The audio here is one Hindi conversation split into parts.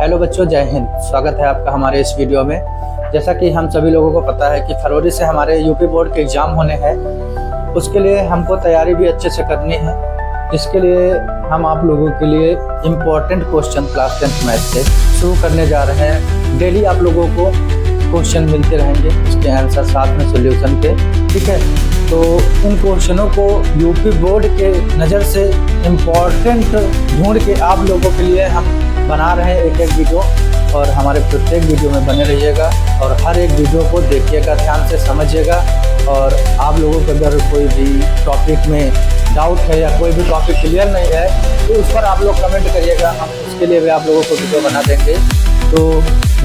हेलो बच्चों, जय हिंद। स्वागत है आपका हमारे इस वीडियो में। जैसा कि हम सभी लोगों को पता है कि फरवरी से हमारे यूपी बोर्ड के एग्ज़ाम होने हैं। उसके लिए हमको तैयारी भी अच्छे से करनी है, जिसके लिए हम आप लोगों के लिए important question class 10th math से शुरू करने जा रहे हैं। डेली आप लोगों को क्वेश्चन मिलते रहेंगे, इसके आंसर साथ में सोल्यूशन के, ठीक है। तो इन क्वेश्चनों को यूपी बोर्ड के नज़र से इम्पोर्टेंट ढूंढ के आप लोगों के लिए हम बना रहे हैं एक वीडियो, और हमारे प्रत्येक वीडियो में बने रहिएगा और हर एक वीडियो को देखिएगा, ध्यान से समझिएगा। और आप लोगों को अगर कोई भी टॉपिक में डाउट है या कोई भी टॉपिक क्लियर नहीं है तो उस पर आप लोग कमेंट करिएगा, हम उसके लिए भी आप लोगों को वीडियो बना देंगे। तो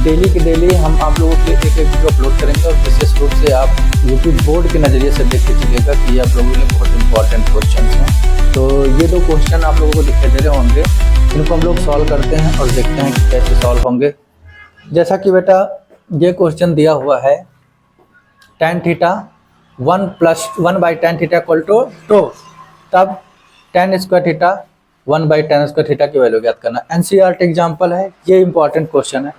डेली के डेली हम आप लोगों के एक वीडियो अपलोड करेंगे, और विशेष रूप से आप यूपी बोर्ड के नज़रिए से देख के चलिएगा कि ये आप लोगों के लिए बहुत इंपॉर्टेंट क्वेश्चन हैं। तो ये दो क्वेश्चन आप लोगों को दिखाई दे रहे होंगे, इनको हम लोग सॉल्व करते हैं और देखते हैं कि कैसे सॉल्व होंगे। जैसा कि बेटा ये क्वेश्चन दिया हुआ है, tan थीटा 1 + 1/tan थीटा = 2, तब tan square theta 1/tan square theta की वैल्यू ज्ञात करना। एनसीईआरटी एग्जाम्पल है, ये इंपॉर्टेंट क्वेश्चन है।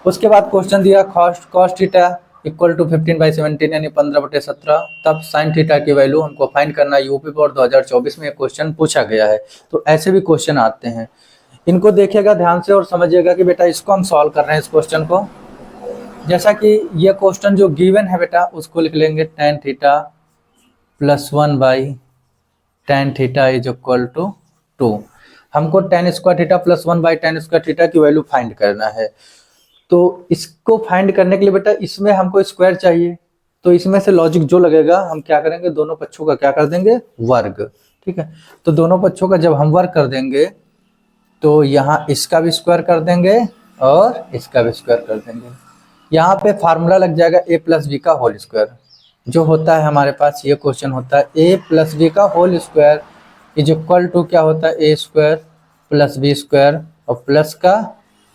उसके बाद क्वेश्चन दिया cos थीटा = 15/17 यानी 15/17, तब sin थीटा की वैल्यू हमको फाइंड करना। यूपी बोर्ड 2024 में ये क्वेश्चन पूछा गया है। तो ऐसे भी क्वेश्चन आते हैं, इनको देखिएगा ध्यान से और समझिएगा कि बेटा इसको हम सॉल्व कर रहे हैं इस क्वेश्चन को। जैसा कि ये क्वेश्चन जो गिवन है बेटा, उसको लिख लेंगे tan थीटा + 1/tan थीटा = 2। हमको tan square theta + 1/tan square theta की वैल्यू फाइंड करना है। तो इसको फाइंड करने के लिए बेटा इसमें हमको स्क्वायर चाहिए, तो इसमें से लॉजिक जो लगेगा हम क्या करेंगे, दोनों पक्षों का क्या कर देंगे, वर्ग, ठीक है। तो दोनों पक्षों का जब हम वर्ग कर देंगे तो यहाँ इसका भी स्क्वायर कर देंगे और इसका भी स्क्वायर कर देंगे। यहाँ पे फार्मूला लग जाएगा a + b का होल स्क्वायर, जो होता है हमारे पास ये क्वेश्चन होता है a + b का होल स्क्वायर = क्या होता है, a² + b² और प्लस का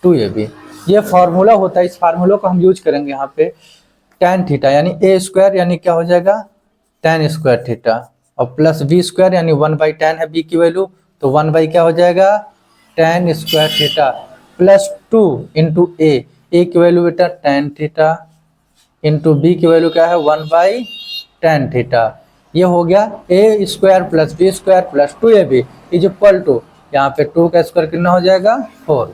2ab। ये फार्मूला होता है, इस फार्मूला को हम यूज करेंगे यहाँ पे। tan थीटा यानी a² यानी क्या हो जाएगा, tan स्क्वायर थीटा, और प्लस b² यानी 1/tan है b की वैल्यू, तो 1/ क्या हो जाएगा, tan स्क्वायर थीटा + 2 × a की वैल्यू बेटा tan थीटा × b की वैल्यू क्या है, 1/tan थीटा। ये हो गया a² + b² + 2ab = यहाँ पे 2 का स्क्वायर कितना हो जाएगा, 4।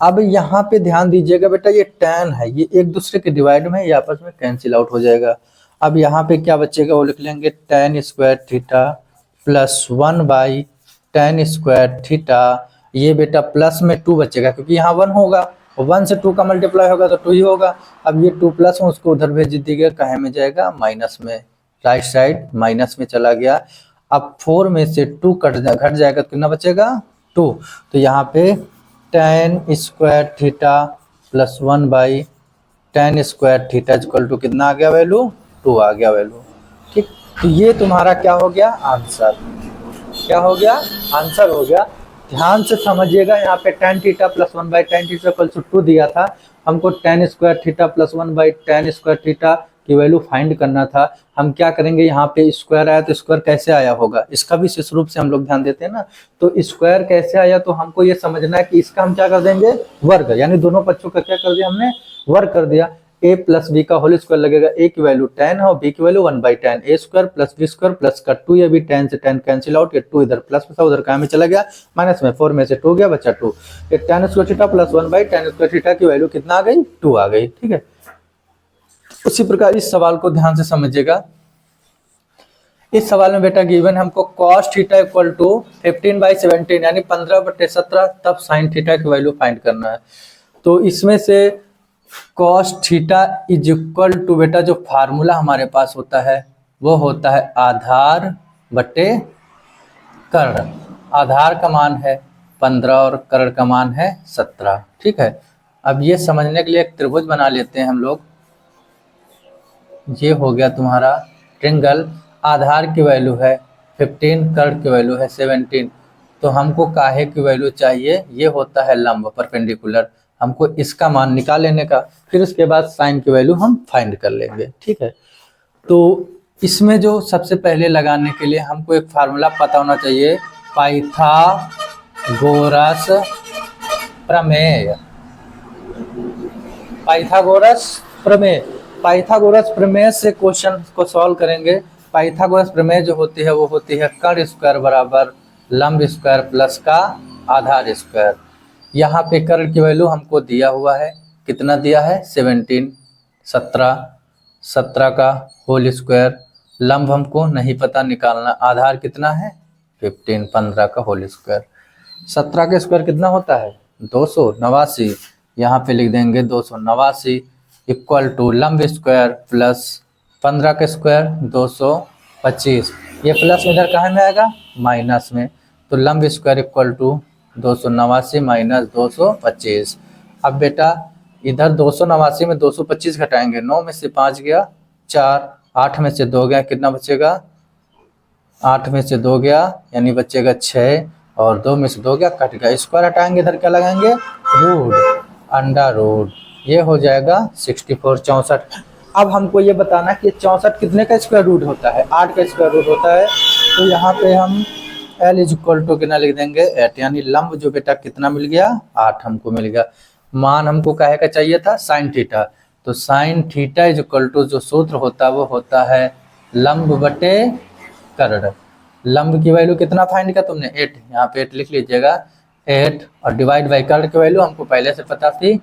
अब यहाँ पे ध्यान दीजिएगा बेटा, ये tan है, ये एक दूसरे के डिवाइड में, ये आपस में कैंसिल आउट हो जाएगा। अब यहाँ पे क्या बचेगा, वो लिख लेंगे tan square theta + 1/tan square theta. ये बेटा प्लस में 2 बचेगा, क्योंकि यहाँ 1 होगा और 1 से 2 का मल्टीप्लाई होगा तो 2 ही होगा। अब ये 2 प्लस में उसको उधर भेज दीजिएगा, कहे में जाएगा, माइनस में, राइट साइड माइनस में चला गया। अब 4 में से 2 घट जाएगा तो कितना बचेगा, 2। तो यहाँ पे tan square theta + 1/tan square theta = कितना आ गया वैल्यू, 2 आ गया वैल्यू, ठीक। तो ये तुम्हारा क्या हो गया, आंसर। क्या हो गया, आंसर हो गया। ध्यान से समझिएगा, यहाँ पे tan थीटा + 1/tan थीटा = 2 दिया था, हमको tan square theta + 1/tan square theta की वैल्यू फाइंड करना था। हम क्या करेंगे, यहाँ पे स्क्वायर आया तो स्क्वायर कैसे आया होगा, इसका भी विशेष रूप से हम लोग ध्यान देते हैं ना। तो स्क्वायर कैसे आया, तो हमको ये समझना है कि इसका हम क्या कर देंगे, वर्ग, यानी दोनों पक्षों का क्या कर दिया हमने, वर्ग कर दिया। a + b का होल स्क्वायर लगेगा, a की वैल्यू tan है और b की value 1/tan, a² + b² plus का 2ab, tan से tan कैंसिल आउट, ये 2 इधर प्लस में था, उधर क्या में चला गया, माइनस में, 4 में से 2 गया, बचा 2। एक tan square theta + 1/tan square theta की वैल्यू कितना आ गई, 2 आ गई, ठीक है। उसी प्रकार इस सवाल को ध्यान से समझिएगा। इस सवाल में बेटा गिवन हमको cos थीटा = 15/17 यानी 15/17, तब sin थीटा की वैल्यू फाइंड करना है। तो इसमें से cos थीटा = बेटा जो फार्मूला हमारे पास होता है वो होता है आधार बटे कर्ण। आधार का मान है 15 और कर्ण का मान है 17, ठीक है। अब ये समझने के लिए एक त्रिभुज बना लेते हैं हम लोग। ये हो गया तुम्हारा ट्रिंगल, आधार की वैल्यू है 15, कर्ण की वैल्यू है 17। तो हमको काहे की वैल्यू चाहिए, ये होता है लंब, परपेंडिकुलर, हमको इसका मान निकाल लेने का, फिर उसके बाद साइन की वैल्यू हम फाइंड कर लेंगे, ठीक है। तो इसमें जो सबसे पहले लगाने के लिए हमको एक फार्मूला पता होना चाहिए, पाइथागोरस प्रमेय, पाइथागोरस प्रमेय। पाइथागोरस प्रमेय से क्वेश्चन को सॉल्व करेंगे। पाइथागोरस प्रमेय जो होती है वो होती है कर्ण स्क्वायर बराबर लंब स्क्वायर प्लस का आधार स्क्वायर। यहाँ पे कर्ण की वैल्यू हमको दिया हुआ है, कितना दिया है 17, 17 का होल स्क्वायर। लंब हमको नहीं पता निकालना, आधार कितना है 15, 15 का होल स्क्वायर। 17 का स्क्वायर कितना होता है 289, यहाँ पे लिख देंगे 289 इक्वल टू लंब स्क्वायर प्लस 15 का स्क्वायर 225। ये प्लस इधर कहाँ में आएगा माइनस में, तो लंब स्क्वायर इक्वल टू 289 माइनस 225। अब बेटा इधर 289 में 225 घटाएंगे, 9 में से 5 गया 4, 8 में से 2 गया, कितना बचेगा 8 में से 2 गया यानी बचेगा 6, और 2 में से 2 गया कट गया। स्क्वायर हटाएंगे इधर क्या लगाएंगे रूट, अंडर रूट, ये हो जाएगा 64, 64। अब हमको ये बताना कि 64 कितने का स्क्वायर रूट होता है 8 का स्क्वायर रूट होता है। तो यहाँ पे हम L इज इक्वल टू कितना लिख देंगे 8, यानी लंब जो बेटा कितना मिल गया 8 हमको मिल गया। मान हमको काहे का चाहिए था साइन थीटा, तो sine theta is equal to जो सूत्र होता है वो होता है लंब बटे कर्ण। लंब की वैल्यू कितना फाइंड किया तुमने 8, यहाँ पे 8 लिख लीजिएगा 8, और डिवाइड बाई कर्ण की वैल्यू हमको पहले से पता थी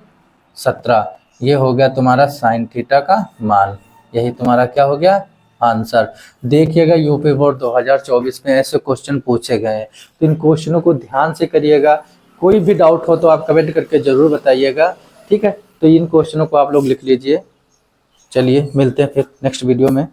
17। ये हो गया तुम्हारा साइन थीटा का मान, यही तुम्हारा क्या हो गया आंसर। देखिएगा यूपी बोर्ड 2024 में ऐसे क्वेश्चन पूछे गए हैं, तो इन क्वेश्चनों को ध्यान से करिएगा। कोई भी डाउट हो तो आप कमेंट करके जरूर बताइएगा, ठीक है। तो इन क्वेश्चनों को आप लोग लिख लीजिए। चलिए मिलते हैं फिर नेक्स्ट वीडियो में।